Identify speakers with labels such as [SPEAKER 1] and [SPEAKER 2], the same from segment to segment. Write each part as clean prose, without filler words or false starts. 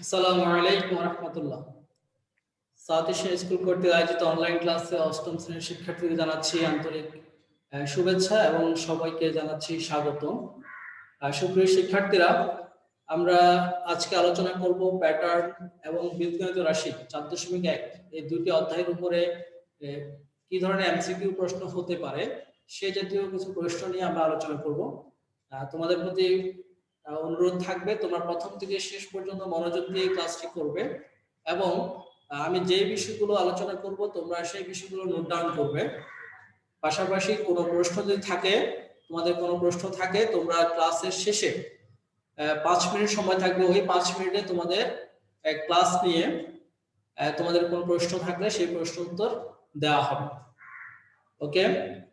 [SPEAKER 1] আসসালামু আলাইকুম ওয়া রাহমাতুল্লাহ। সাউথ এশিয়া স্কুল কর্তৃক আয়োজিত অনলাইন ক্লাসে অষ্টম শ্রেণীর শিক্ষার্থীদের জানাচ্ছি আন্তরিক শুভেচ্ছা এবং সবাইকে জানাচ্ছি স্বাগত। সুপ্রিয় শিক্ষার্থীরা, আমরা আজকে আলোচনা করব প্যাটার্ন এবং বীজগণিত রাশি 4.1 এই দুটি অধ্যায়ের উপরে কি ধরনের এমসিকিউ প্রশ্ন হতে পারে সে জাতীয় কিছু প্রশ্ন নিয়ে আমরা আলোচনা করব। তোমাদের প্রতি অনুরোধ থাকবে তোমরা প্রথম থেকে শেষ পর্যন্ত মনোযোগ দিয়ে ক্লাসটি করবে এবং আমি যে বিষয়গুলো আলোচনা করব তোমরা সেই বিষয়গুলো নোট ডাউন করবে। পাশাপাশি কোনো প্রশ্ন যদি থাকে, তোমাদের কোনো প্রশ্ন থাকে, তোমরা ক্লাসের শেষে 5 মিনিট সময় থাকবে, ওই 5 মিনিটে তোমাদের ক্লাস নিয়ে তোমাদের কোনো প্রশ্ন থাকলে সেই প্রশ্ন উত্তর দেওয়া হবে। ওকে,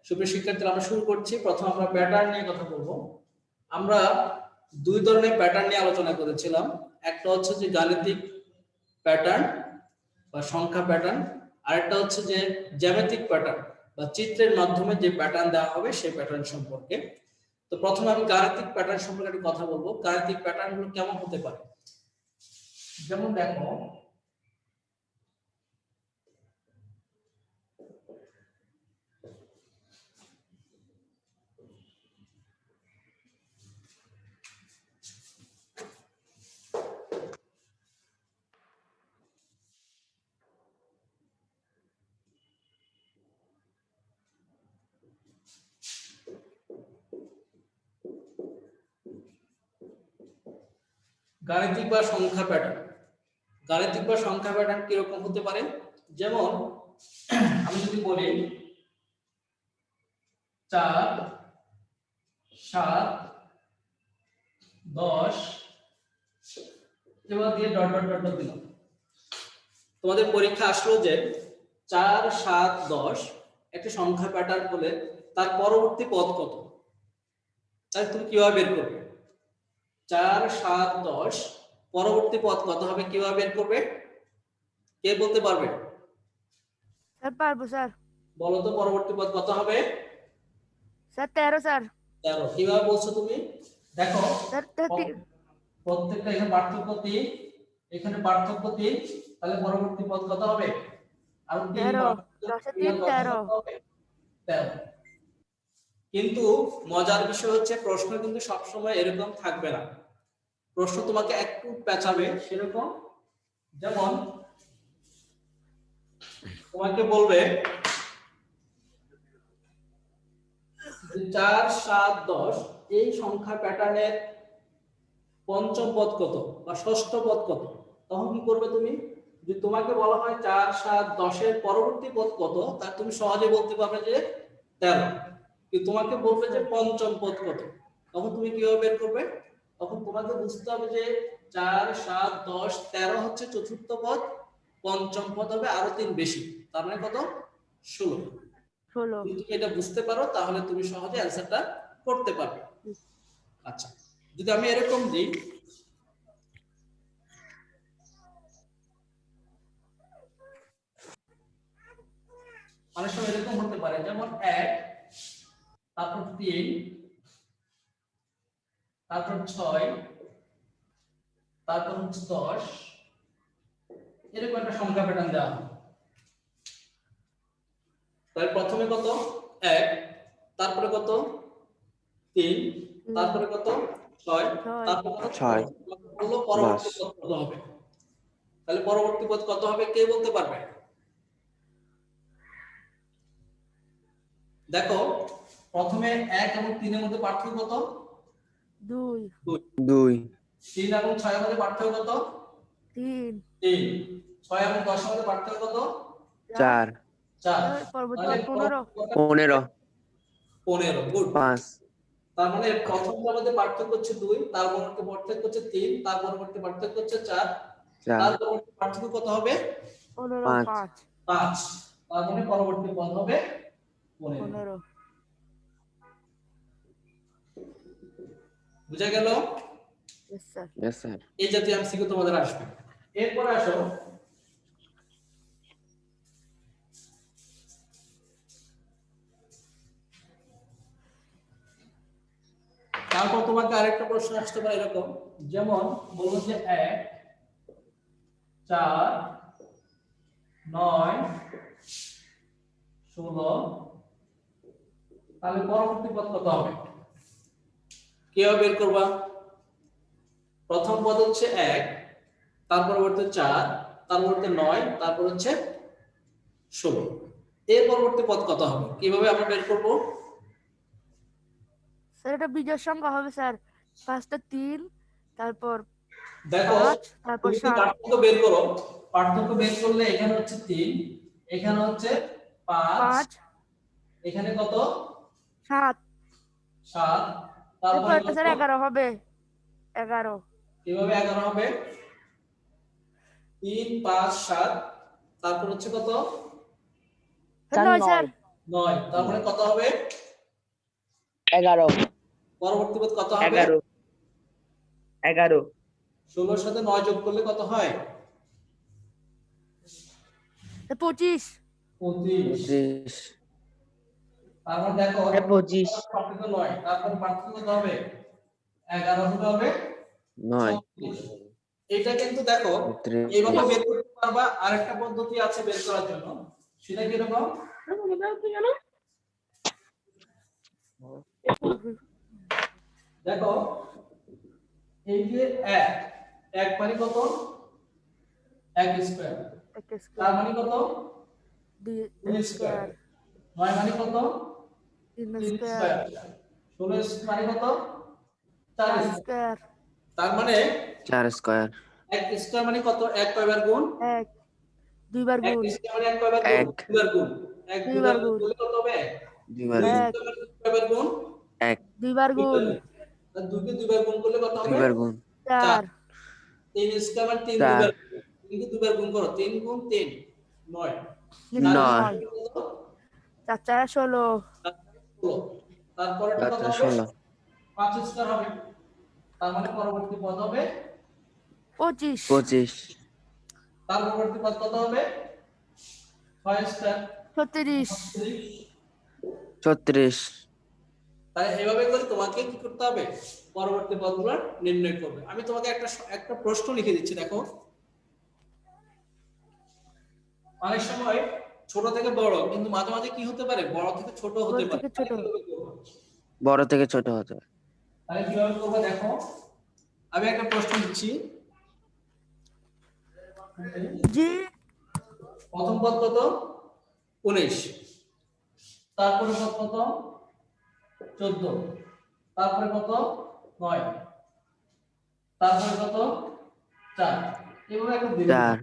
[SPEAKER 1] সুপ্রিয় শিক্ষার্থীরা, আমরা শুরু করছি। প্রথম আমরা প্যাটার্ন নিয়ে কথা বলবো। আমরা দুই ধরনের প্যাটার্ন নিয়ে আলোচনা করেছিলাম। একটা হচ্ছে যে গাণিতিক প্যাটার্ন বা সংখ্যা প্যাটার্ন, আরেকটা হচ্ছে যে জ্যামিতিক প্যাটার্ন বা চিত্রের মাধ্যমে যে প্যাটার্ন দেওয়া হবে সেই প্যাটার্ন সম্পর্কে। তো প্রথমে আমি গাণিতিক প্যাটার্ন সম্পর্কে একটু কথা বলবো। গাণিতিক প্যাটার্নগুলো কেমন হতে পারে, যেমন দেখো গাণিতিক বা সংখ্যা প্যাটার্ন। গাণিতিক বা সংখ্যা প্যাটার্ন কিরকম হতে পারে, যেমন আমি যদি বলি 4 7 10 এবার দিয়ে ডট ডট ডট দিলাম। তোমাদের পরীক্ষা আসলো যে 4 7 10 একটা সংখ্যা প্যাটার্ন হলে তার পরবর্তী পদ কত, তাহলে তুমি কিভাবে বের করবে? 4 7 10 পরবর্তী পদ কত হবে, কিভাবে বের করবে? কে বলতে পারবে?
[SPEAKER 2] স্যার পারবো স্যার।
[SPEAKER 1] বলো তো পরবর্তী পদ কত হবে?
[SPEAKER 2] Sir 13 sir.
[SPEAKER 1] 13। কিভাবে বলছো তুমি? দেখো
[SPEAKER 2] স্যার
[SPEAKER 1] প্রত্যেকটা এখানে পার্থক্য 3, এখানে পার্থক্য 3, তাহলে পরবর্তী পদ কত হবে? আর 3
[SPEAKER 2] 13
[SPEAKER 1] পার্থক্য
[SPEAKER 2] 10
[SPEAKER 1] কত
[SPEAKER 2] 13।
[SPEAKER 1] হবে? 13। কিন্তু মজার বিষয় হচ্ছে প্রশ্ন কিন্তু সবসময় এরকম থাকবে না। প্রশ্ন তোমাকে একটু পেঁচাবে সেরকম। যেমন তোমাকে বলবে 4 7 10 এই সংখ্যা প্যাটার্নের পঞ্চম পদ কত বা ষষ্ঠ পদ কত, তখন কি করবে তুমি? যদি তোমাকে বলা হয় 4 7 10 এর পরবর্তী পদ কত, তাহলে তুমি সহজে বলতে পারবে যে 13। কিন্তু তোমাকে বলবে যে পঞ্চম পদ কত, তখন তুমি কিভাবে বের করবে? তখন তোমাকে বুঝতে হবে যে 4 7 10 13 হচ্ছে চতুর্থ পদ, পঞ্চম পদ হবে আরো 3 বেশি, তার মানে কত? 16।
[SPEAKER 2] 16।
[SPEAKER 1] যদি তুমি এটা বুঝতে পারো তাহলে তুমি সহজে অ্যানসারটা করতে পারবে। আচ্ছা, যদি আমি এরকম দিই, অনেক সময় এরকম হতে পারে, যেমন 1 তারপর 3 তারপর 6 তারপর হচ্ছে 10, এরকম একটা সংখ্যা প্যাটার্ন দেওয়া হয়। তাহলে প্রথমে কত? 1, তারপরে কত? 3, তারপরে কত? 6, তারপরে কত?
[SPEAKER 3] 6
[SPEAKER 1] বললো পরবর্তী পদ কত হবে। তাহলে পরবর্তী পদ কত হবে কে বলতে পারবে? দেখো প্রথমে 1 এবং 3 এর মধ্যে পার্থক্য কত?
[SPEAKER 2] 2
[SPEAKER 3] 2
[SPEAKER 1] 3 এবং 6 এর মধ্যে পার্থক্য কত?
[SPEAKER 2] 3
[SPEAKER 1] 3। 6 এবং 10 এর মধ্যে পার্থক্য কত?
[SPEAKER 3] 4
[SPEAKER 1] 4।
[SPEAKER 2] পরবর্তী
[SPEAKER 1] তাহলে
[SPEAKER 2] 15
[SPEAKER 3] 15
[SPEAKER 1] 15। গুড।
[SPEAKER 3] 5
[SPEAKER 1] তার মানে প্রথমটার মধ্যে পার্থক্য হচ্ছে 2, তার পরবর্তী পার্থক্য হচ্ছে 3, তার পরবর্তী পার্থক্য হচ্ছে 4, তার পরবর্তী পার্থক্য কত হবে?
[SPEAKER 2] 15 5
[SPEAKER 1] 5। তার মানে পরবর্তী পদ হবে 15। বুঝা গেল?
[SPEAKER 2] Yes sir.
[SPEAKER 3] Yes sir.
[SPEAKER 1] এই জাতীয় এমসিকিউ তোমাদের আসবে। এরপর আসো তারপর তোমাকে আরেকটা প্রশ্ন আসতে পারে এরকম, যেমন বলবো যে 1 4 9 16, তাহলে পরবর্তী পদ কত হবে? কিভাবে বের করবা? প্রথম পদ হচ্ছে 1, তারপর পরবর্তী 4, তারপর 9, তারপর হচ্ছে 16। এর পরবর্তী পদ কত হবে? কিভাবে আমরা বের করব?
[SPEAKER 2] স্যার এটা বিজোড় সংখ্যা হবে স্যার। ফার্স্টে 3, তারপর
[SPEAKER 1] দেখো
[SPEAKER 2] 5, তারপর
[SPEAKER 1] তুমি যদি
[SPEAKER 2] 7।
[SPEAKER 1] পার্থক্য বের করো, পার্থক্য বের করলে এখানে হচ্ছে 3, এখানে হচ্ছে 5,
[SPEAKER 2] 5,
[SPEAKER 1] এখানে কত?
[SPEAKER 2] 7,
[SPEAKER 1] 7, তারপরে
[SPEAKER 2] এরপর
[SPEAKER 1] কত?
[SPEAKER 2] স্যার 11 হবে। 11।
[SPEAKER 1] কিভাবে 11 হবে? 3 5 7, তারপর হচ্ছে কত?
[SPEAKER 2] Sir 9 sir.
[SPEAKER 1] 9, তারপরে কত হবে?
[SPEAKER 3] 11
[SPEAKER 1] পরবর্তী পদ কত হবে?
[SPEAKER 3] 11
[SPEAKER 1] 16 এর সাথে 9 যোগ করলে কত হয়?
[SPEAKER 2] 25।
[SPEAKER 1] 25। তারপর দেখো
[SPEAKER 3] 25
[SPEAKER 1] পার্থক্য 9, তারপর পার্থক্য কত হবে? 11 হবে
[SPEAKER 3] 9
[SPEAKER 1] 36। এটা কিন্তু দেখো
[SPEAKER 3] 36
[SPEAKER 1] এইভাবে বের করতে পারবা। আরেকটা পদ্ধতি আছে বের করার জন্য, সেটা কি রকম? দেখো এই যে 1 মানে কত? 1 স্কয়ার।
[SPEAKER 2] এক
[SPEAKER 1] তার
[SPEAKER 2] স্কয়ার,
[SPEAKER 1] মানে কত?
[SPEAKER 2] 2 স্কয়ার,
[SPEAKER 1] 9 মানে কত?
[SPEAKER 2] 3
[SPEAKER 1] 3
[SPEAKER 2] স্কয়ার,
[SPEAKER 1] স্কয়ার। 16 মানে কত? 4
[SPEAKER 2] 4
[SPEAKER 1] স্কয়ার।
[SPEAKER 2] স্কয়ার,
[SPEAKER 1] তার মানে
[SPEAKER 3] 4 স্কয়ার
[SPEAKER 1] 1 স্কয়ার মানে কত? 1 কয়বার গুণ?
[SPEAKER 2] 1, 2 বার
[SPEAKER 1] 1
[SPEAKER 2] গুণ,
[SPEAKER 1] স্কয়ার মানে 1 কয়বার গুণ?
[SPEAKER 3] 1
[SPEAKER 1] 2 বার গুণ। 1
[SPEAKER 2] 2
[SPEAKER 1] 2 বার
[SPEAKER 2] বার
[SPEAKER 1] গুণ
[SPEAKER 2] গুণ,
[SPEAKER 1] করলে কত হবে?
[SPEAKER 3] 2 বার
[SPEAKER 1] 2
[SPEAKER 3] গুণ
[SPEAKER 2] 1,
[SPEAKER 1] স্কয়ার মানে কয়বার গুণ?
[SPEAKER 3] 1
[SPEAKER 2] 2 বার
[SPEAKER 1] 2 বার
[SPEAKER 2] গুণ,
[SPEAKER 1] গুণ। আর 2 কে 2 বার গুণ করলে কত
[SPEAKER 3] 2
[SPEAKER 1] হবে?
[SPEAKER 3] বার গুণ
[SPEAKER 2] 4,
[SPEAKER 1] 3 স্কয়ার মানে 3 2 বার
[SPEAKER 3] 4
[SPEAKER 1] গুণ। 3 কে 2 বার গুণ করো, 3 গুণ 3 9।
[SPEAKER 3] 9
[SPEAKER 2] 4 4 16,
[SPEAKER 1] তারপরেরটা কত
[SPEAKER 3] 4
[SPEAKER 1] হবে?
[SPEAKER 3] 16
[SPEAKER 1] 5 স্কয়ার হবে। তার মানে পরবর্তী পদ হবে
[SPEAKER 2] 25,
[SPEAKER 3] 25
[SPEAKER 1] তার পরবর্তী পদ কত হবে? 6 স্কয়ার
[SPEAKER 2] 36,
[SPEAKER 3] 36
[SPEAKER 1] তাই এভাবে করে তোমাকে কি করতে হবে? পরবর্তী পদগুলো নির্ণয় করবে। আমি তোমাকে একটা প্রশ্ন লিখে দিচ্ছি, দেখো। অনেক সময় ছোট থেকে বড়, কিন্তু মাঝে মাঝে কি হতে পারে? বড় থেকে ছোট হতে
[SPEAKER 2] বড়
[SPEAKER 1] পারে।
[SPEAKER 2] থেকে
[SPEAKER 1] তাহলে
[SPEAKER 2] ছোট,
[SPEAKER 1] কিভাবে করবো?
[SPEAKER 3] বড় থেকে ছোট হতে পারে
[SPEAKER 1] তাহলে কিভাবে করবো দেখো। আমি একটা প্রশ্ন দিচ্ছি।
[SPEAKER 2] জি,
[SPEAKER 1] প্রথম পদ কত? 19, তারপরে পদ কত? 14, তারপরে কত? 9, তারপরে কত? 4। এভাবে একটা দিন
[SPEAKER 3] 4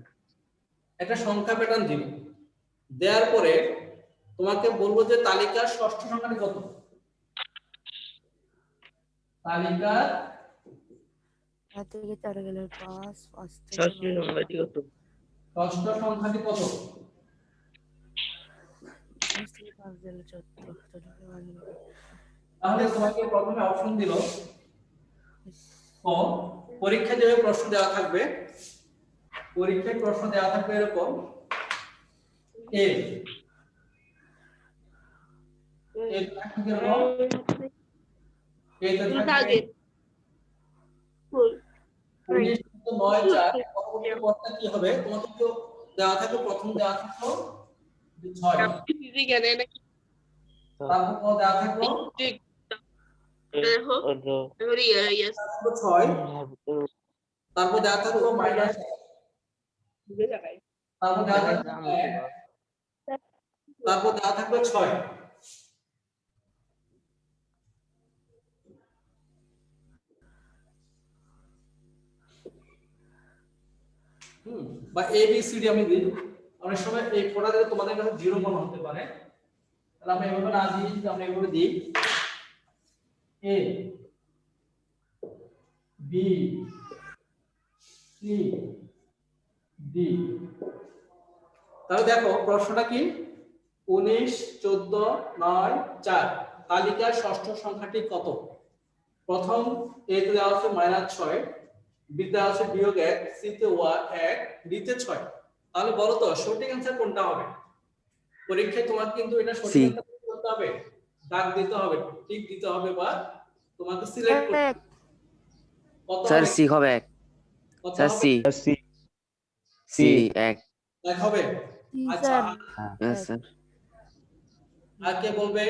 [SPEAKER 1] একটা সংখ্যা প্যাটার্ন দিন। দেওয়ার পরে তোমাকে বলবো যে তালিকার ষষ্ঠ সংখ্যাটি কত? তালিকার
[SPEAKER 2] আর থেকে 4 গেলে 5, 5 থেকে
[SPEAKER 3] ষষ্ঠ
[SPEAKER 2] 9,
[SPEAKER 3] সংখ্যাটি কত
[SPEAKER 1] ষষ্ঠ সংখ্যাটি কত?
[SPEAKER 2] 5 থেকে 5 গেলে 14, 14 থেকে 5 গেলে
[SPEAKER 1] তাহলে তোমাকে প্রথমে অপশন দিল ক। পরীক্ষায় যেভাবে প্রশ্ন দেওয়া থাকবে, পরীক্ষায় প্রশ্ন দেওয়া থাকবে এরকম এ এ থাকবে এরকম এতে থাকবে 19 9 4। পরবর্তী পদটা কি হবে? তোমাকে তো দেওয়া থাকবে, প্রথম দেওয়া থাকলো 6, তারপর কত দেওয়া থাকলো? 6, তারপর দেওয়া থাকলো মাইনাস, তারপর দেওয়া থাকলো 1, তারপর দেওয়া থাকলো 6। বা এ বি সি ডি আমি দিই। অনেক সময় এই ফোটা দিলে তোমাদের কাছে 0 মনে হতে পারে, তাহলে আমরা এভাবে না দিই, আমরা এভাবে দিই এ বি সি ডি। তাহলে দেখো প্রশ্নটা কি? 19 14 9 4, তালিকার ষষ্ঠ সংখ্যাটি কত? প্রথম এ তে দেওয়া আছে -6, বি তে আছে -1, সি তে 1, ডি তে 6। তাহলে বলো তো সঠিক অ্যান্সার কোনটা হবে? পরীক্ষায় তোমাকে কিন্তু এটা সঠিক
[SPEAKER 3] সি
[SPEAKER 1] অ্যান্সার করতে হবে, দাগ দিতে হবে, ঠিক দিতে হবে, বা তোমাকে সিলেক্ট করতে
[SPEAKER 2] 1,
[SPEAKER 1] কত
[SPEAKER 3] স্যার
[SPEAKER 1] হবে?
[SPEAKER 3] সি হবে 1
[SPEAKER 1] কত
[SPEAKER 3] স্যার
[SPEAKER 1] হবে?
[SPEAKER 3] সি সি এক।
[SPEAKER 1] এক হবে।
[SPEAKER 2] সি
[SPEAKER 1] আচ্ছা,
[SPEAKER 2] স্যার
[SPEAKER 3] Yes,
[SPEAKER 2] এক।
[SPEAKER 3] sir.
[SPEAKER 1] আর কে বলবে?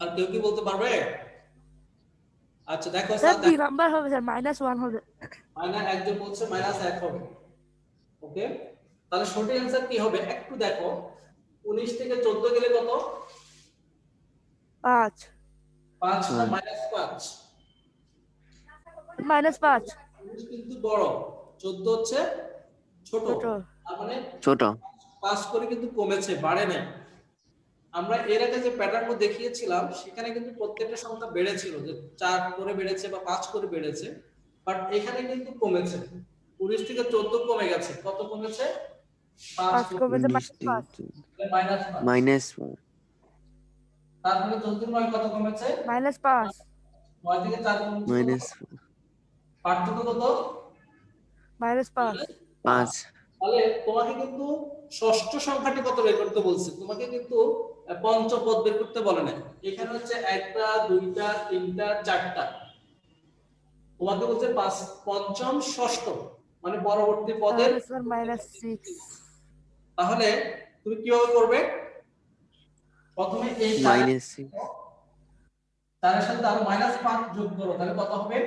[SPEAKER 1] আর কেউ কি বলতে পারবে? আচ্ছা দেখো
[SPEAKER 2] স্যার
[SPEAKER 1] স্যার,
[SPEAKER 2] 2 নাম্বার হবে স্যার, -1 হবে।
[SPEAKER 1] মাইনাস একজন বলছে -1 হবে। ওকে, তাহলে সঠিক অ্যান্সার কি হবে একটু দেখো। 19 থেকে 14 গেলে কত?
[SPEAKER 2] 5
[SPEAKER 1] 5 না
[SPEAKER 3] হুম।
[SPEAKER 1] -5?
[SPEAKER 2] -5
[SPEAKER 1] 19 কিন্তু বড়, 14 হচ্ছে ছোট।
[SPEAKER 2] ছোট।
[SPEAKER 1] তার মানে
[SPEAKER 3] ছোট।
[SPEAKER 1] 5 করে কিন্তু কমেছে, বাড়ে নাই। আমরা এর আগে যে প্যাটার্নগুলো দেখিয়েছিলাম সেখানে কিন্তু প্রত্যেকটা সংখ্যা বেড়েছিল, যে 4 করে বেড়েছে বা 5 করে বেড়েছে, বাট এখানে কিন্তু কমেছে। 19 থেকে 14 কমে গেছে, কত কমেছে? 5
[SPEAKER 2] 5 কমেছে
[SPEAKER 3] 19
[SPEAKER 2] -5
[SPEAKER 1] -5।
[SPEAKER 3] মাইনাস
[SPEAKER 1] তারপরে 14 9 কত কমেছে?
[SPEAKER 2] -5
[SPEAKER 1] 9 থেকে 4 কমেছে কত?
[SPEAKER 3] মাইনাস
[SPEAKER 1] পার্থক্য কত?
[SPEAKER 2] -5
[SPEAKER 3] 5।
[SPEAKER 1] তাহলে তোমাকে কিন্তু ষষ্ঠ সংখ্যাটি কত বের করতে বলছে, তোমাকে কিন্তু পঞ্চম পদ বের করতে বলে না। এখানে হচ্ছে একটা, দুইটা, তিনটা, চারটা, তোমাকে বলছে পঞ্চম ষষ্ঠ, মানে পরবর্তী পদের।
[SPEAKER 2] তাহলে স্যার -6
[SPEAKER 1] তাহলে তুমি কিভাবে করবে? প্রথমে এই
[SPEAKER 3] মাইনাস
[SPEAKER 1] চারের সাথে আরো -5 যোগ করো, তাহলে কত হবে?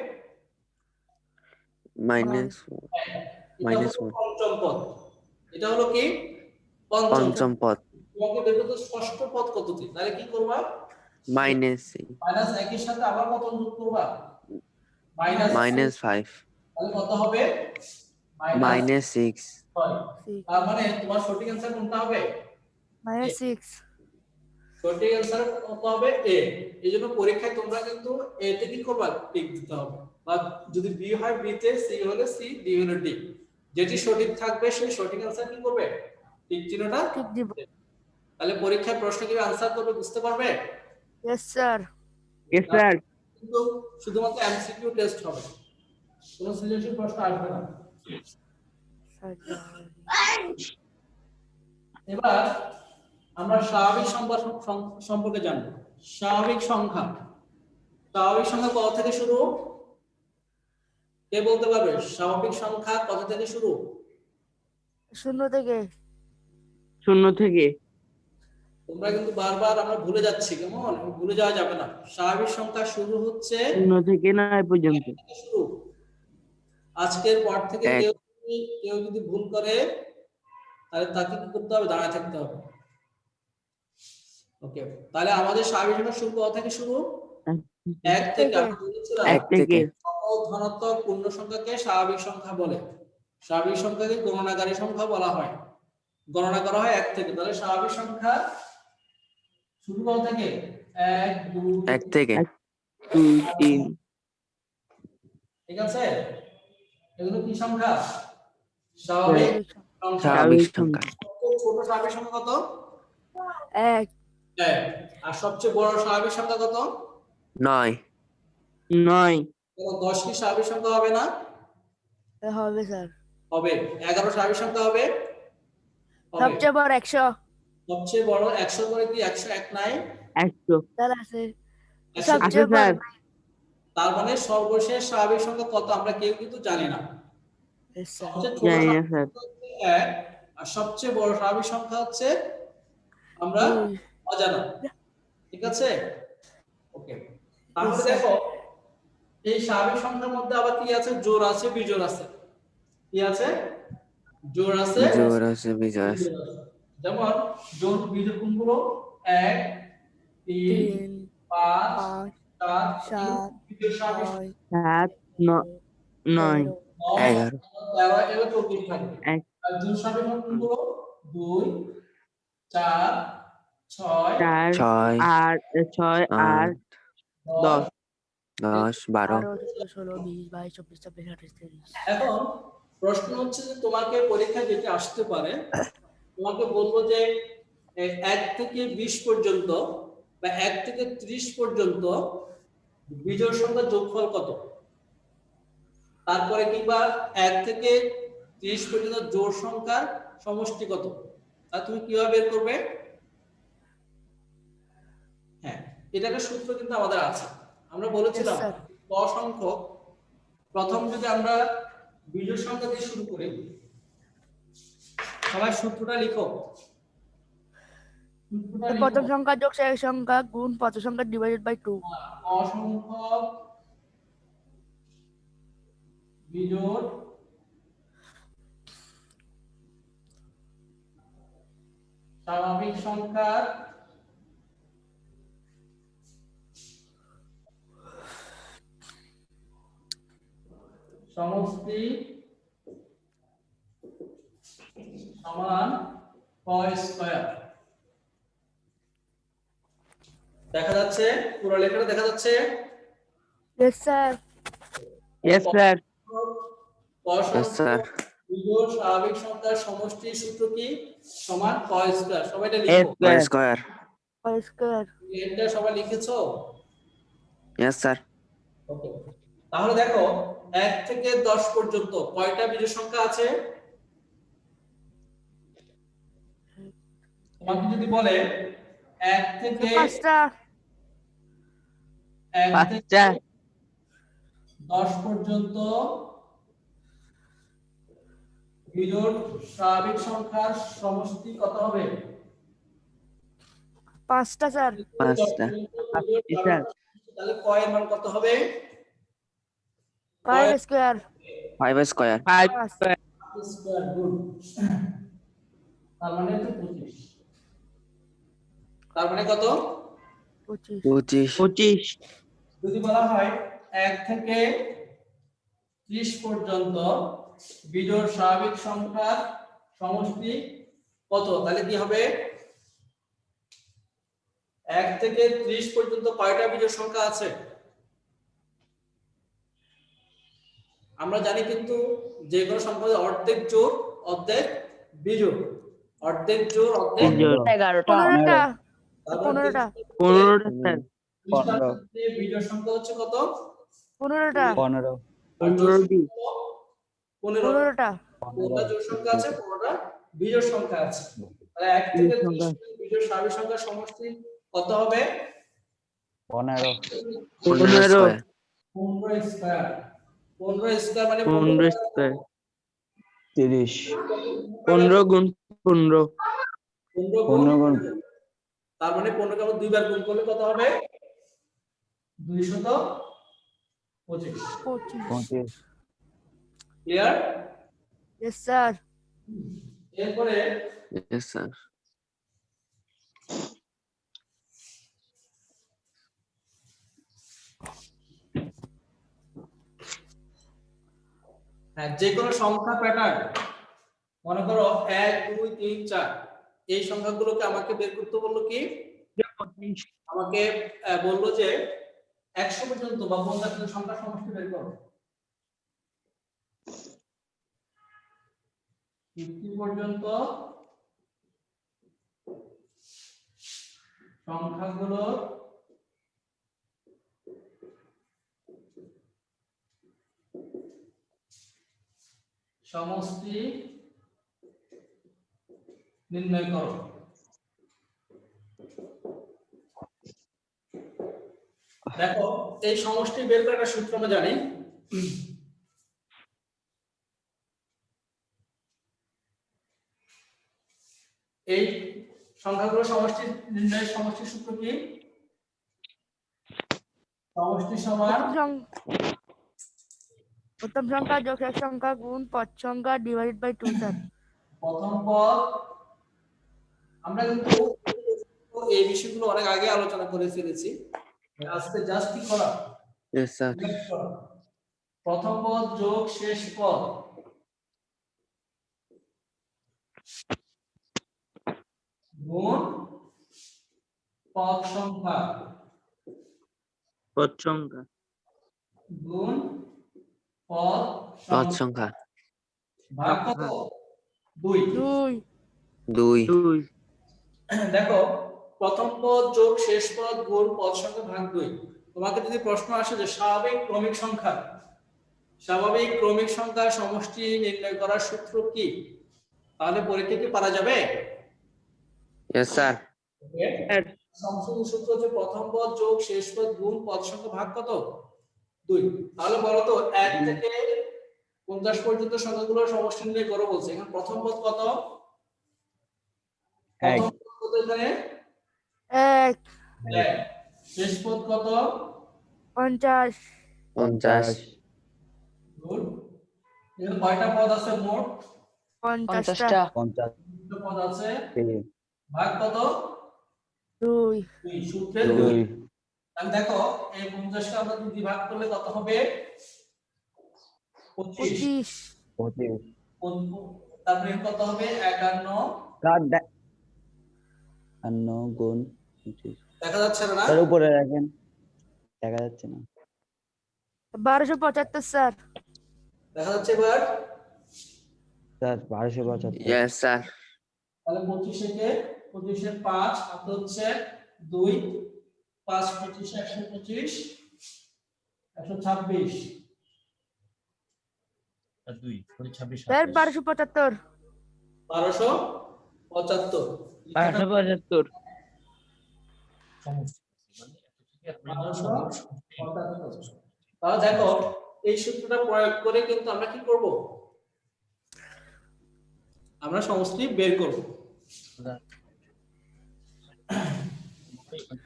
[SPEAKER 3] মাইনাস
[SPEAKER 1] এটা হলো
[SPEAKER 3] -1
[SPEAKER 1] পঞ্চম পদ। এটা হলো কি? পঞ্চম।
[SPEAKER 3] পঞ্চম পদ।
[SPEAKER 1] তোমাকে বের করতে ষষ্ঠ পদ কতটি, তাহলে কি করবা?
[SPEAKER 3] মাইনাস
[SPEAKER 1] -1 এর সাথে আবার কত যোগ করবা? -6।
[SPEAKER 3] -5
[SPEAKER 1] তাহলে কত হবে?
[SPEAKER 3] -6
[SPEAKER 1] -6। তার মানে তোমার সঠিক অ্যান্সার কোনটা হবে?
[SPEAKER 2] -6
[SPEAKER 1] সঠিক অ্যান্সার কত হবে? এ। এইজন্য পরীক্ষায় তোমরা কিন্তু এ তে কি করবা? টিক দিতে হবে, বা যদি বি হয় বি তে, সি হলে সি, ডি হলে ডি। যেটি সঠিক থাকবে সেই সঠিক অ্যান্সার কি করবে? টিক চিহ্নটা।
[SPEAKER 2] ঠিক দিব।
[SPEAKER 1] তাহলে পরীক্ষায় প্রশ্ন কিভাবে আনসার করবে বুঝতে পারবে?
[SPEAKER 2] Yes sir.
[SPEAKER 4] Yes, sir.
[SPEAKER 1] কিন্তু শুধুমাত্র এমসিকিউ টেস্ট হবে, কোনো সৃজনশীল প্রশ্ন আসবে না। এবার আমরা স্বাভাবিক সংখ্যা সম্পর্কে জানবো। স্বাভাবিক সংখ্যা, স্বাভাবিক সংখ্যা কত থেকে শুরু? কে বলতে পারবে স্বাভাবিক সংখ্যা কত থেকে শুরু?
[SPEAKER 2] 0 থেকে।
[SPEAKER 4] 0 থেকে।
[SPEAKER 1] তোমরা কিন্তু বারবার আমরা ভুলে যাচ্ছি, কেমন? ভুলে যাওয়া যাবে না। স্বাভাবিক সংখ্যা শুরু হচ্ছে
[SPEAKER 4] 0 থেকে 9 পর্যন্ত।
[SPEAKER 1] শুরু। আজকের পর থেকে
[SPEAKER 3] এক।
[SPEAKER 1] কেউ যদি ভুল করে তাহলে তাকে কি করতে হবে? দাঁড়ায় থাকতে হবে। ওকে, তাহলে আমাদের স্বাভাবিক সংখ্যা শুরু কত থেকে শুরু? 1 থেকে। আমি বলেছিলাম
[SPEAKER 3] 1 থেকে।
[SPEAKER 1] সকল ধনাত্মক পূর্ণ সংখ্যাকে স্বাভাবিক সংখ্যা বলে। স্বাভাবিক সংখ্যাকে গণনাকারী সংখ্যা বলা হয়। গণনা করা হয় 1 থেকে। তাহলে স্বাভাবিক সংখ্যা শুরু কত থেকে? 1 2
[SPEAKER 3] 1 থেকে
[SPEAKER 4] 1 2 3
[SPEAKER 1] ঠিক আছে? এগুলো কি সংখ্যা? স্বাভাবিক সংখ্যা।
[SPEAKER 3] স্বাভাবিক সংখ্যা।
[SPEAKER 1] সবচেয়ে ছোট স্বাভাবিক সংখ্যা কত?
[SPEAKER 2] 1
[SPEAKER 1] 1। আর সবচেয়ে বড় স্বাভাবিক সংখ্যা কত?
[SPEAKER 3] 9
[SPEAKER 4] 9
[SPEAKER 1] 10 কি স্বাভাবিক সংখ্যা হবে না?
[SPEAKER 2] হবে স্যার।
[SPEAKER 1] হবে। 11 স্বাভাবিক সংখ্যা হবে? হবে।
[SPEAKER 2] সবচেয়ে বড় 100
[SPEAKER 1] সবচেয়ে বড় 100 করে কি 101 নাই?
[SPEAKER 4] 100
[SPEAKER 2] স্যার আছে।
[SPEAKER 1] 100
[SPEAKER 2] সবচেয়ে
[SPEAKER 4] আছে,
[SPEAKER 2] বড়
[SPEAKER 4] স্যার।
[SPEAKER 1] তার মানে সর্বশেষ স্বাভাবিক সংখ্যা কত আমরা কেউ কিন্তু জানি না।
[SPEAKER 2] Yes, sir.
[SPEAKER 1] সবচেয়ে ছোট
[SPEAKER 4] জানি না,
[SPEAKER 1] স্বাভাবিক
[SPEAKER 4] স্যার।
[SPEAKER 1] সংখ্যা হচ্ছে 1, আর সবচেয়ে বড় স্বাভাবিক সংখ্যা হচ্ছে আমরা
[SPEAKER 2] 2
[SPEAKER 1] অজানা। ঠিক আছে? ওকে, তাহলে
[SPEAKER 2] sir.
[SPEAKER 1] দেখো এই স্বাভাবিক সংখ্যার মধ্যে আবার কি আছে? জোড় আছে, বিজোড় আছে। কি আছে? জোড় আছে,
[SPEAKER 3] জোড় আছে বিজোড় আছে।
[SPEAKER 1] বিজোড় আছে। যেমন জোড় বিজোড় কোনগুলো? 1 3
[SPEAKER 2] 3
[SPEAKER 1] 5
[SPEAKER 2] 5
[SPEAKER 1] 7
[SPEAKER 2] 7
[SPEAKER 1] বিজোড় স্বাভাবিক
[SPEAKER 2] 9
[SPEAKER 4] 7 9
[SPEAKER 3] 11
[SPEAKER 1] 13 এগুলো চলতেই থাকবে।
[SPEAKER 4] 1
[SPEAKER 1] আর জোড় স্বাভাবিক কোনগুলো? 2 4 6
[SPEAKER 4] 4
[SPEAKER 3] 6
[SPEAKER 4] 8 6 8 10
[SPEAKER 3] 10 12
[SPEAKER 2] 12 13 16 20 22 24 26 28 30
[SPEAKER 1] এখন প্রশ্ন হচ্ছে যে তোমাকে পরীক্ষায় যেটা আসতে পারে, তোমাকে বলবো যে 1 থেকে 20 পর্যন্ত বা 1 থেকে 30 পর্যন্ত বিজোড় সংখ্যার যোগফল কত? তারপরে কিংবা 1 থেকে 30 পর্যন্ত জোড় সংখ্যার সমষ্টি কত? তা তুমি কিভাবে বের করবে? হ্যাঁ, এটা একটা সূত্র কিন্তু আমাদের আছে। আমরা বলেছিলাম
[SPEAKER 2] Yes, sir.
[SPEAKER 1] সংখ্যক, প্রথম যদি আমরা বিজোড় সংখ্যা দিয়ে শুরু করি, সবাই সূত্রটা লিখো। সূত্রটা লিখো।
[SPEAKER 2] প্রথম সংখ্যা যোগ শেষ সংখ্যা গুণ প্রথম সংখ্যা ডিভাইডেড বাই 2।
[SPEAKER 1] অসংখ্যক বিজোড় স্বাভাবিক সংখ্যার সমষ্টি সমান ক স্কয়ার। দেখা যাচ্ছে? পুরো লেখাটা দেখা যাচ্ছে?
[SPEAKER 2] Yes sir.
[SPEAKER 4] Yes, sir.
[SPEAKER 3] Yes, sir.
[SPEAKER 1] বিজোড় স্বাভাবিক সংখ্যার সমষ্টির সূত্র কি? সমান ক স্কয়ার। সবাই এটা
[SPEAKER 4] A
[SPEAKER 1] লিখো।
[SPEAKER 3] Y
[SPEAKER 4] square.
[SPEAKER 3] square.
[SPEAKER 2] और स्क्वायर।
[SPEAKER 1] এটা সবাই লিখেছো?
[SPEAKER 3] Yes, sir.
[SPEAKER 1] ওকে। তাহলে দেখো 1 থেকে 10 পর্যন্ত কয়টা বিজোড় সংখ্যা আছে? তোমাকে যদি বলে 1 থেকে
[SPEAKER 2] 5টা।
[SPEAKER 1] 1 থেকে
[SPEAKER 4] 5টা।
[SPEAKER 1] 10 পর্যন্ত বিজোড় স্বাভাবিক সংখ্যার সমষ্টি কত হবে?
[SPEAKER 2] 5টা স্যার।
[SPEAKER 3] 5টা।
[SPEAKER 4] স্যার।
[SPEAKER 1] তাহলে ক এর মান কত হবে?
[SPEAKER 2] 5 স্কয়ার।
[SPEAKER 3] 5 square.
[SPEAKER 4] 5
[SPEAKER 2] 5
[SPEAKER 4] square.
[SPEAKER 1] স্কয়ার গুণ, তার মানে হচ্ছে 25। তার মানে কত?
[SPEAKER 2] 25।
[SPEAKER 3] 25.
[SPEAKER 4] 25.
[SPEAKER 1] যদি বলা হয় 1 থেকে 30 পর্যন্ত বিজোড় স্বাভাবিক সংখ্যার সমষ্টি কত? তাহলে কি হবে? 1 থেকে 30 পর্যন্ত কয়টা বিজোড় সংখ্যা আছে? আমরা জানি কিন্তু যে কোনো সংখ্যা অর্ধেক জোড় অর্ধেক বিজোড়, অর্ধেক জোড় অর্ধেক
[SPEAKER 4] বিজোড়।
[SPEAKER 2] 15টা।
[SPEAKER 1] তারপর
[SPEAKER 2] 15টা।
[SPEAKER 4] 15টা স্যার।
[SPEAKER 1] 15 বিজোড় সংখ্যা হচ্ছে কত?
[SPEAKER 2] 15টা।
[SPEAKER 4] 15টি।
[SPEAKER 1] 15।
[SPEAKER 2] 15টা।
[SPEAKER 1] 15টা জোড় সংখ্যা আছে, 15টা বিজোড় সংখ্যা আছে। তাহলে 1 থেকে 30 বিজোড় স্বাভাবিক সংখ্যার সমষ্টি কত হবে?
[SPEAKER 3] 15
[SPEAKER 4] 15
[SPEAKER 3] square.
[SPEAKER 1] 15 স্কয়ার। 15 স্কয়ার মানে
[SPEAKER 4] 15 স্কয়ার। 30। 15 গুণ 15।
[SPEAKER 1] 15 গুণ। তার মানে 15 কে আমরা দুইবার গুণ করলে কত হবে? 225।
[SPEAKER 2] 25।
[SPEAKER 1] ক্লিয়ার?
[SPEAKER 2] Yes sir.
[SPEAKER 1] এরপরে
[SPEAKER 3] Yes, sir.
[SPEAKER 1] হ্যাঁ, যে কোনো সংখ্যা প্যাটার্ন, মনে করো 1 2 3 4, এই সংখ্যাগুলোকে আমাকে বের করতে বললো কি? আমাকে বললো যে 100 পর্যন্ত বা 50 পর্যন্ত সংখ্যা সমষ্টি বের করো। 50 পর্যন্ত সংখ্যাগুলো সমষ্টি নির্ণয় করো। দেখো এই সমষ্টি বের করার একটা সূত্র আমরা জানি। এই সংখ্যাগুলো সমষ্টি নির্ণয়ের সমষ্টি সূত্র কি? সমষ্টি সমান
[SPEAKER 2] প্রথম সংখ্যা যোগ শেষ সংখ্যা গুণ প্রথম সংখ্যা ডিভাইডেড বাই 2 স্যার।
[SPEAKER 1] প্রথম পদ, আমরা কিন্তু এই বিষয়গুলো অনেক আগে আলোচনা করে ফেলেছি, আজকে জাস্ট কি করা?
[SPEAKER 3] Yes, sir.
[SPEAKER 1] প্রথম পদ যোগ শেষ পদ গুণ পদ সংখ্যা
[SPEAKER 4] পদ সংখ্যা
[SPEAKER 1] গুণ পদ
[SPEAKER 3] পদ
[SPEAKER 1] সংখ্যা
[SPEAKER 3] সংখ্যা
[SPEAKER 1] ভাগ কত? 2।
[SPEAKER 2] 2।
[SPEAKER 3] 2.
[SPEAKER 1] দেখো প্রথম পদ যোগ শেষ পদ গুণ পদ সংখ্যা ভাগ 2। তোমাকে যদি প্রশ্ন আসে যে স্বাভাবিক ক্রমিক সংখ্যার সমষ্টি নির্ণয় করার সূত্র কি, তাহলে পরীক্ষা কি পারা যাবে?
[SPEAKER 3] Yes, sir.
[SPEAKER 1] সমষ্টির সূত্র হচ্ছে প্রথম পদ যোগ শেষ পদ গুণ পদ সংখ্যা ভাগ কত? 2। তাহলে বলো তো 1 থেকে 50 পর্যন্ত সংখ্যাগুলোর সমষ্টি নির্ণয় করো বলছে। এখানে প্রথম পদ কত? প্রথম পদ কত এখানে?
[SPEAKER 2] 1
[SPEAKER 1] 1। শেষ পদ কত?
[SPEAKER 2] 50
[SPEAKER 3] 50
[SPEAKER 1] গুড। এখানে কয়টা পদ আছে মোট?
[SPEAKER 2] 50টা
[SPEAKER 1] দুটো পদ আছে। ভাগ কত?
[SPEAKER 2] 2
[SPEAKER 1] 2। সূত্রে 2। তাহলে দেখো এই 50 কে আমরা 2 দিয়ে ভাগ করলে কত হবে? 25।
[SPEAKER 2] 25
[SPEAKER 1] তারপরে কত হবে? 51।
[SPEAKER 3] গুণ
[SPEAKER 1] দেখা যাচ্ছে না?
[SPEAKER 3] তার উপরে রাখেন, দেখা যাচ্ছে না
[SPEAKER 2] 1275 স্যার।
[SPEAKER 1] দেখা যাচ্ছে এবার?
[SPEAKER 3] স্যার 1275। Yes sir.
[SPEAKER 1] তাহলে 25 থেকে 25 এর 5 হাতে হচ্ছে 2, 5 25 125 126
[SPEAKER 5] আর 2 করে 26
[SPEAKER 2] স্যার
[SPEAKER 5] 27
[SPEAKER 2] 1275
[SPEAKER 1] 1275
[SPEAKER 4] 1275
[SPEAKER 5] সমস্ত মানে এত থেকে আপনি যখন
[SPEAKER 1] 1275। তাহলে দেখো এই সূত্রটা প্রয়োগ করে কিন্তু আমরা কি করব? আমরা সমষ্টি বের করব।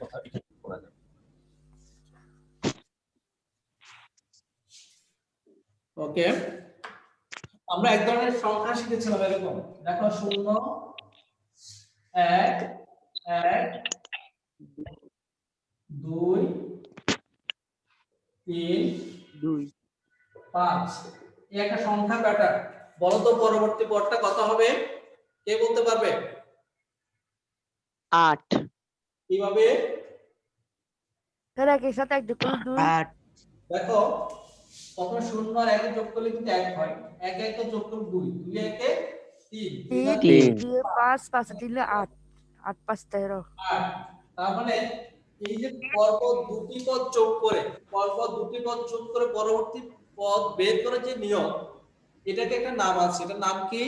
[SPEAKER 5] কথা এটা করা যাবে।
[SPEAKER 1] ওকে, আমরা এক ধরনের সংখ্যা শিখেছিলাম এরকম। দেখো 0 1 1 2 3
[SPEAKER 4] 2
[SPEAKER 1] 5। এই একটা সংখ্যা প্যাটার্ন। বলো তো পরবর্তী পদটা কত হবে? কে বলতে পারবে?
[SPEAKER 4] 8
[SPEAKER 1] কিভাবে?
[SPEAKER 2] স্যার একের সাথে 1 যোগ করলে 2
[SPEAKER 4] 8
[SPEAKER 1] দেখো তখন 0 আর 1 যোগ করলে কিন্তু 1 হয়। 1 1 যোগ করলে 2, 2 1 3,
[SPEAKER 2] 3 2 5 5 3 8 8 5 13
[SPEAKER 1] 8। তার মানে এই যে পরপর দুটি পদ যোগ করে পরবর্তী পদ বের করার যে নিয়ম, এটাকে একটা নাম আছে। এটার নাম কি?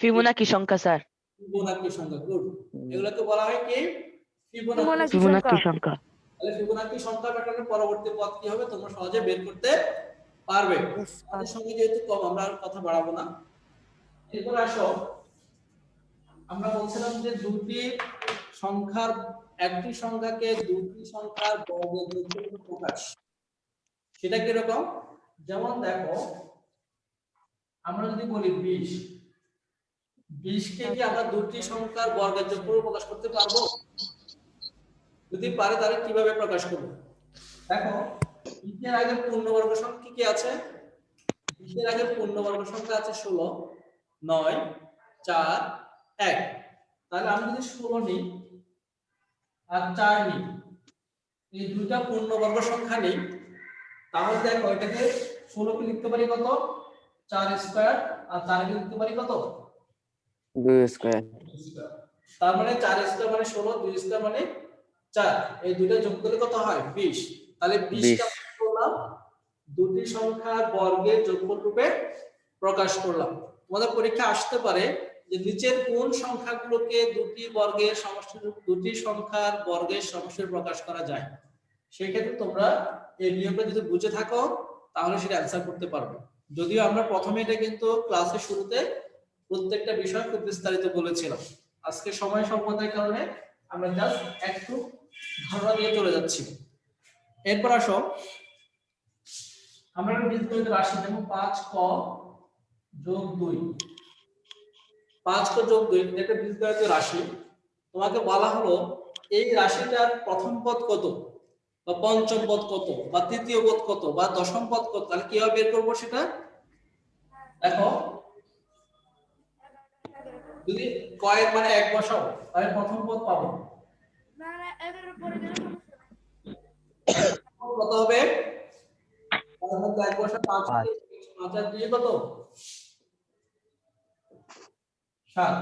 [SPEAKER 4] ফিবোনাকি সংখ্যা স্যার।
[SPEAKER 1] ফিবোনাকি সংখ্যা। গুড। এগুলোকে বলা হয় কি?
[SPEAKER 2] ফিবোনাকি
[SPEAKER 4] ফিবোনাকি সংখ্যা।
[SPEAKER 1] তাহলে ফিবোনাকি সংখ্যা প্যাটার্নের পরবর্তী পদ কি হবে তোমরা সহজে বের করতে পারবে।
[SPEAKER 2] Yes,
[SPEAKER 1] আমাদের সঙ্গে যেহেতু কম, আমরা আর কথা বাড়াবো না। এরপর আসো, আমরা বলছিলাম যে একটি সংখ্যাকে দুটি সংখ্যার বর্গের যোগফল প্রকাশ। সেটা কি রকম? যেমন দেখো আমরা যদি বলি 20, 20 কে কি আমরা দুটি সংখ্যার বর্গের যোগফল প্রকাশ করতে পারবো? যদি পারে তাহলে কিভাবে প্রকাশ করব? দেখো 20 এর আগে পূর্ণবর্গ সংখ্যা কি কি আছে? 20 এর আগে পূর্ণবর্গ সংখ্যা আছে 16, 9, 4, 1। তাহলে আমি যদি 16 নিই আর 4 নিই, এই দুইটা পূর্ণবর্গ সংখ্যা নিই, তাহলে দেখো এটাকে 16 কে লিখতে পারি কত? 4 স্কয়ার, আর 4 কে লিখতে পারি কত?
[SPEAKER 3] 2 স্কয়ার।
[SPEAKER 1] তার মানে 4 স্কয়ার মানে 16, 2 স্কয়ার মানে 4। এই দুইটা যোগ করলে কত হয়? 20। তাহলে 20 কে আমরা করলাম দুটি সংখ্যার বর্গের যোগফল রূপে প্রকাশ করলাম। তোমাদের পরীক্ষা আসতে পারে যে নিচের কোন সংখ্যাগুলোকে দুটি সংখ্যার বর্গের সমষ্টি প্রকাশ করা যায়। সেই ক্ষেত্রে তোমরা এই নিয়মটা যদি বুঝে থাকো তাহলে সেটা অ্যানসার করতে পারবে। যদিও আমরা প্রথমে এটা কিন্তু ক্লাসের শুরুতে প্রত্যেকটা বিষয় খুব বিস্তারিত বলেছিলাম। আজকে সময় স্বল্পতার কারণে আমরা জাস্ট একটু ধারণা দিয়ে চলে যাচ্ছি। এরপর আসো, আমরা একটা বীজগণিত রাশি যেমন 5ক যোগ 2, 5ক যোগ 2 একটা বীজগণিত রাশি। তোমাকে বলা হলো এই রাশিটার প্রথম পদ কত, বা পঞ্চম পদ কত, বা তৃতীয় পদ কত, বা দশম পদ কত। তাহলে কিভাবে বের করবো সেটা? দেখো যদি কয়ের মানে 1 বসাবো তাহলে প্রথম পদ পাবো।
[SPEAKER 2] না না এর পরে গেলে
[SPEAKER 1] কত হবে? তার মধ্যে 1 বসা 5 আর 2 কত? 7।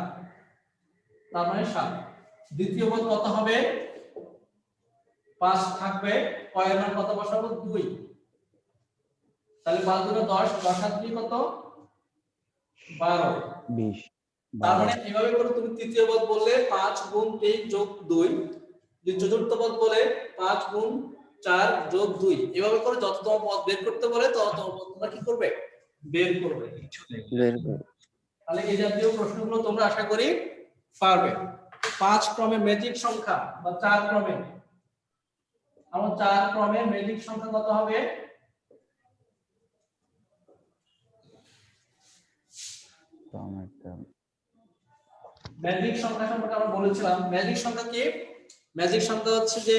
[SPEAKER 1] তার মানে 7। দ্বিতীয় পদ কত হবে? 5 থাকবে, কয়ের মান কত বসাবো? 2। তাহলে 5 দুগুণে 10, 10 আর 2 কত? 12।
[SPEAKER 3] 20।
[SPEAKER 1] তার মানে এভাবে করে তুমি তৃতীয় পদ বললে 5 গুণ 3 যোগ 2, যদি চতুর্থ পদ বলে 5 গুণ 4 যোগ 2 এভাবে করে যততম পদ বের করতে বলে তততম পদ তোমরা কি করবে বের করবে। তাহলে এই জাতীয় প্রশ্নগুলো তোমরা আশা করি পারবে। 5 ক্রমে ম্যাজিক সংখ্যা বা 4 ক্রমে, আমার 4 ক্রমে ম্যাজিক সংখ্যা কত হবে? ম্যাজিক সংখ্যা সম্পর্কে আমরা বলেছিলাম। ম্যাজিক সংখ্যা কি? ম্যাজিক সংখ্যা হচ্ছে যে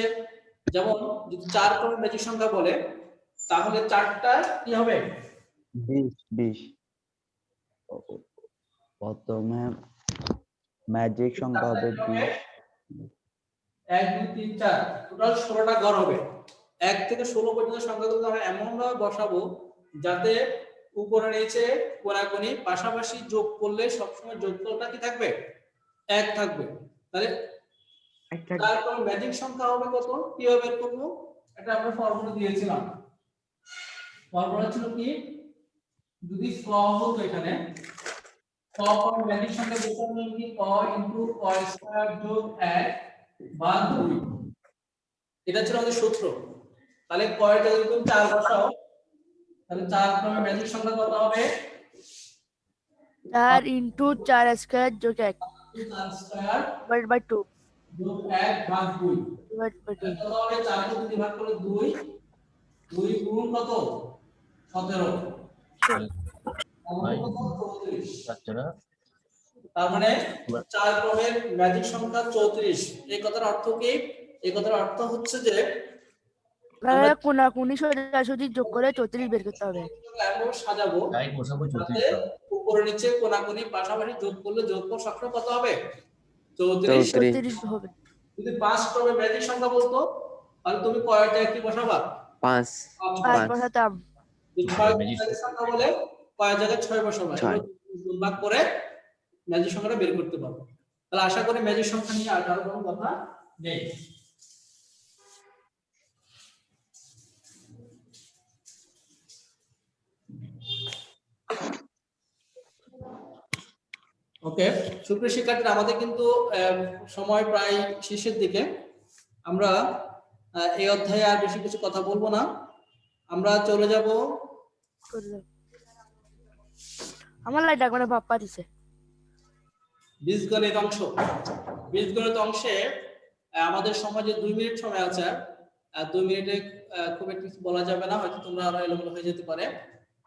[SPEAKER 1] যেমন যদি 4 ক্রমে ম্যাজিক সংখ্যা বলে তাহলে 4টা কি হবে?
[SPEAKER 3] 20 প্রথমে ম্যাজিক সংখ্যা হবে 20
[SPEAKER 1] 1 2 3 4 টোটাল 16টা গড় হবে। 1 থেকে 16 পর্যন্ত সংখ্যাগুলো আমরা এমন ভাবে বসাবো যাতে উপরে নিচে কোণাকুণি পাশাপাশি যোগ করলে সবসময় যোগফলটা কি থাকবে? 1 থাকবে। তাহলে তারপর ম্যাজিক সংখ্যা হবে কত? কিভাবে বের করব? এটা আমরা ফর্মুলা দিয়েছিলাম। ফর্মুলা ছিল কি? যদি ক হতো এখানে ক ম্যাজিক সংখ্যা বের করব কি ক ইনটু ক স্কয়ার যোগ 1 ভাগ 2 এটা ছিল আমাদের সূত্র। তাহলে ক এর জায়গায় তুমি 4 বসাও তাহলে 4 ক্রমে ম্যাজিক সংখ্যা কত হবে?
[SPEAKER 2] 4 ইনটু 4 স্কয়ার যোগ 1
[SPEAKER 1] 4 স্কয়ার
[SPEAKER 2] ডিভাইড বাই 2
[SPEAKER 1] যোগ 1 ভাগ 2
[SPEAKER 2] ডিভাইড বাই 2
[SPEAKER 1] কত হবে? 4 কে 2 ভাগ করলে 2 2 গুণ কত? 17 তার মানে 4 ক্রমের ম্যাজিক সংখ্যা 34। এই কথার অর্থ কি? এই কথার অর্থ হচ্ছে যে
[SPEAKER 2] তাহলে কোণাকুণি সোজাসুজি যোগ করে 34 বের করতে হবে।
[SPEAKER 1] এমন সাজাবো
[SPEAKER 5] তাই বসাবো
[SPEAKER 1] যাতে
[SPEAKER 5] 34
[SPEAKER 1] উপরে নিচে কোণাকুণি পাশাপাশি যোগ করলে যোগফল সবসময় কত হবে? 34
[SPEAKER 2] 34 হবে।
[SPEAKER 1] যদি 5 ক্রমে ম্যাজিক সংখ্যা বলতো তাহলে তুমি কয়টা কি বসাবা?
[SPEAKER 3] 5
[SPEAKER 2] 5 বসাতাম।
[SPEAKER 1] যদি 6 ম্যাজিক সংখ্যা বলে কয় জায়গায় 6 বসাবা? গুণ ভাগ করে ম্যাজিক সংখ্যাটা বের করতে পারবো। তাহলে আশা করি ম্যাজিক সংখ্যা নিয়ে আর কারো কোনো কথা নেই। ওকে, সুপ্রিয় শিক্ষার্থীরা আমাদের কিন্তু সময় প্রায় শেষের দিকে। আমরা এই অধ্যায়ে আর বেশি কিছু কথা বলবো না, আমরা চলে যাব
[SPEAKER 2] আমার লাই ডাক মানে বাপ্পা দিছে
[SPEAKER 1] বীজগণিত অংশ। বীজগণিত অংশে আমাদের সমাজে 2 মিনিট সময় আছে। 2 মিনিটে খুব একটা কিছু বলা যাবে না, হয়তো তোমরা আরো এলোমেলো হয়ে যেতে পারে।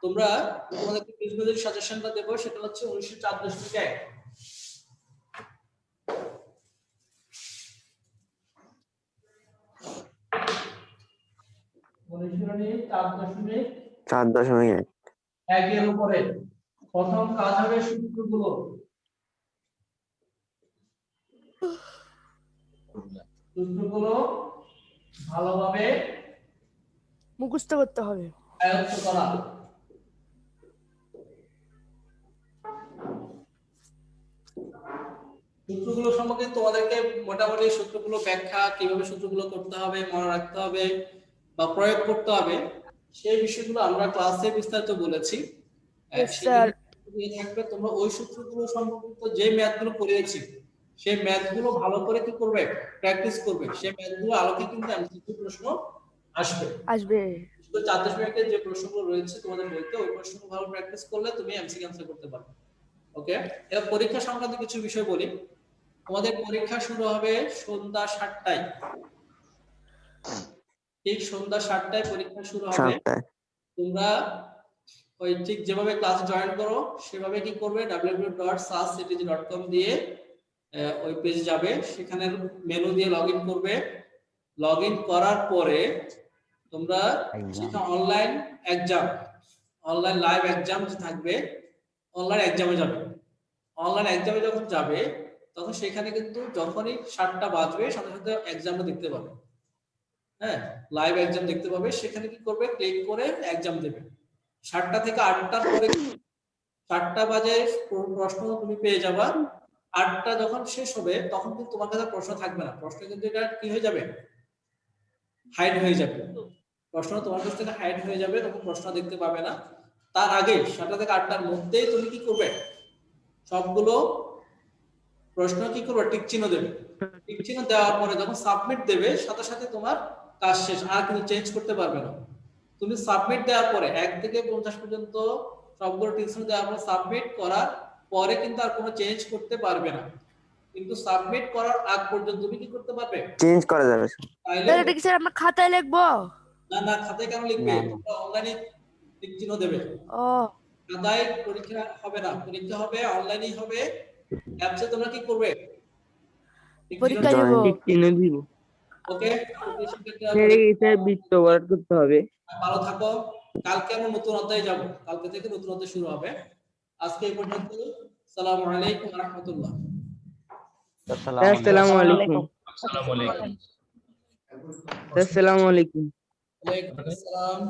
[SPEAKER 1] তোমরা তোমাদেরকে বীজগণিত সাজেশনটা দেবো, সেটা হচ্ছে 1904.1
[SPEAKER 3] 4.1
[SPEAKER 1] এর উপরে প্রথম কাজ হবে সূত্রগুলো। সূত্রগুলো ভালোভাবে
[SPEAKER 2] মুখস্থ করতে হবে।
[SPEAKER 1] আয়ত্ত করা। সূত্রগুলো সম্পর্কে তোমাদেরকে মোটামুটি সূত্রগুলো ব্যাখ্যা, কিভাবে সূত্রগুলো করতে হবে, মনে রাখতে হবে বা প্রয়োগ করতে হবে, সেই বিষয়গুলো আমরা ক্লাসে বিস্তারিত বলেছি।
[SPEAKER 2] স্যার
[SPEAKER 1] থাকবে তোমরা ওই সূত্রগুলো সম্পর্কিত যে ম্যাথগুলো করিয়েছি সেই ম্যাথগুলো ভালো করে কি করবে? প্র্যাকটিস করবে। সেই ম্যাথগুলো আলোকে কিন্তু এমসিকিউ প্রশ্ন আসবে। 4.1 যে প্রশ্নগুলো রয়েছে তোমাদের বইতে, ওই প্রশ্নগুলো ভালো প্র্যাকটিস করলে তুমি এমসিকিউ অ্যানসার করতে পারবে। ওকে, এবার পরীক্ষা সংক্রান্ত কিছু বিষয় বলি। তোমাদের পরীক্ষা শুরু হবে সন্ধ্যা 7টায়। ঠিক সন্ধ্যা 7টায় পরীক্ষা শুরু হবে। তোমরা ওই ঠিক যেভাবে ক্লাস জয়েন করো সেভাবে কি করবে? www.sasctg.com দিয়ে ওই পেজে যাবে, সেখানে মেনু দিয়ে লগইন করবে। লগইন করার পরে তোমরা সেটা online exam, online live exam থাকবে, অনলাইন এক্সামে যাবে। অনলাইন এক্সামে যখন যাবে তখন সেখানে কিন্তু যখনই 7টা বাজবে সাথে সাথে এক্সামটা দেখতে পাবে। হ্যাঁ, লাইভ এক্সাম দেখতে পাবে। সেখানে কি করবে? ক্লিক করে এক্সাম দেবে। 7টা থেকে 8টার পরে 7টা বাজে প্রশ্ন তুমি পেয়ে যাবা। 8টা যখন শেষ হবে তখন কিন্তু তোমার কাছে প্রশ্ন থাকবে না, প্রশ্ন কিন্তু এটা কি হয়ে যাবে? হাইড হয়ে যাবে। প্রশ্ন তোমার কাছ থেকে হাইড হয়ে যাবে, তখন প্রশ্ন দেখতে পাবে না। তার আগে 7টা থেকে 8টার মধ্যেই তুমি কি করবে? সবগুলো প্রশ্ন কি করবে? টিক চিহ্ন দেবে। টিক চিহ্ন দেওয়ার পরে যখন সাবমিট দেবে সাথে সাথে তোমার কাজ শেষ, আর কিন্তু চেঞ্জ করতে পারবে না। তুমি সাবমিট দেওয়ার পরে 1 থেকে 50 পর্যন্ত সবগুলো টিকশন দেওয়ার পর সাবমিট করার পরে কিন্তু আর কোনো চেঞ্জ করতে পারবে না, কিন্তু সাবমিট করার আগ পর্যন্ত তুমি কি করতে পারবে?
[SPEAKER 3] চেঞ্জ করা যাবে স্যার।
[SPEAKER 1] তাইলে
[SPEAKER 2] তাহলে এটা কি স্যার আমরা খাতায় লিখবো?
[SPEAKER 1] না না, খাতায় কেন লিখবে?
[SPEAKER 3] না, না।
[SPEAKER 1] তোমরা অনলাইনে টিক চিহ্ন দেবে।
[SPEAKER 2] ও
[SPEAKER 1] খাতায় পরীক্ষা হবে না, পরীক্ষা হবে অনলাইনেই হবে। অ্যাপসে তোমরা কি করবে? টিক চিহ্ন
[SPEAKER 2] পরীক্ষা
[SPEAKER 1] দেবে।
[SPEAKER 2] দিব।
[SPEAKER 4] ঠিক চিহ্ন দিব।
[SPEAKER 1] ওকে,
[SPEAKER 4] স্যার এটা বৃত্ত বরাদ করতে হবে।
[SPEAKER 1] ভালো থাকো। কালকে আমরা নতুন অধ্যায়ে যাব, কালকে থেকে নতুন অধ্যায় শুরু হবে। আজকে এই পর্যন্ত। আসসালামু আলাইকুম ওয়া রাহমাতুল্লাহ।
[SPEAKER 4] আসসালামু আলাইকুম।
[SPEAKER 5] আসসালামু আলাইকুম।
[SPEAKER 4] আসসালামু আলাইকুম।
[SPEAKER 1] ওয়ালাইকুম আসসালাম।